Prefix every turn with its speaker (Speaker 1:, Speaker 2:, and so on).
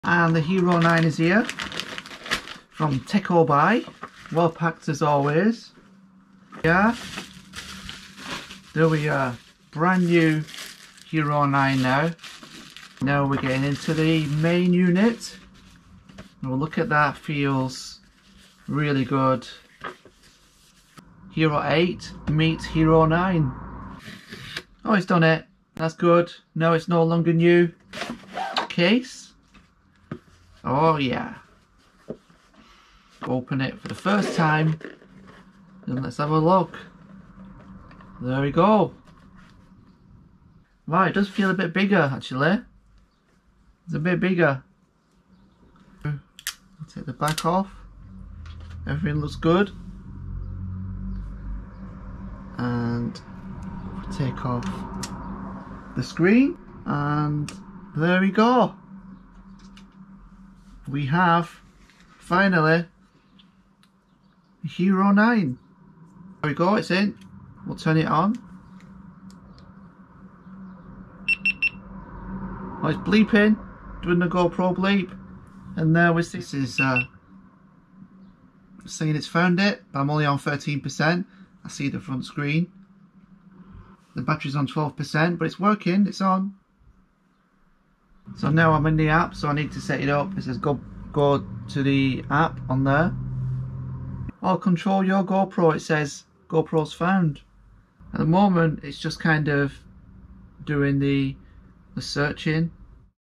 Speaker 1: And the Hero 9 is here from Teco Buy, well packed as always. Yeah, there we are, brand new Hero 9 now. Now we're getting into the main unit. Well, look at that, feels really good. Hero 8 meets Hero 9. Oh, it's done it. That's good. No, it's no longer new. Case. Oh yeah. Open it for the first time. And let's have a look. There we go. Wow, it does feel a bit bigger actually. It's a bit bigger. I'll take the back off. Everything looks good. And take off the screen, and there we go. We have finally Hero 9. There we go, it's in. We'll turn it on. Oh, it's bleeping, doing the GoPro bleep. And there we see, this is saying it's found it, but I'm only on 13%. I see the front screen. The battery's on 12%, but it's working, it's on. So now I'm in the app, so I need to set it up. It says go to the app on there. Oh, control your GoPro, it says GoPro's found. At the moment, it's just kind of doing the searching.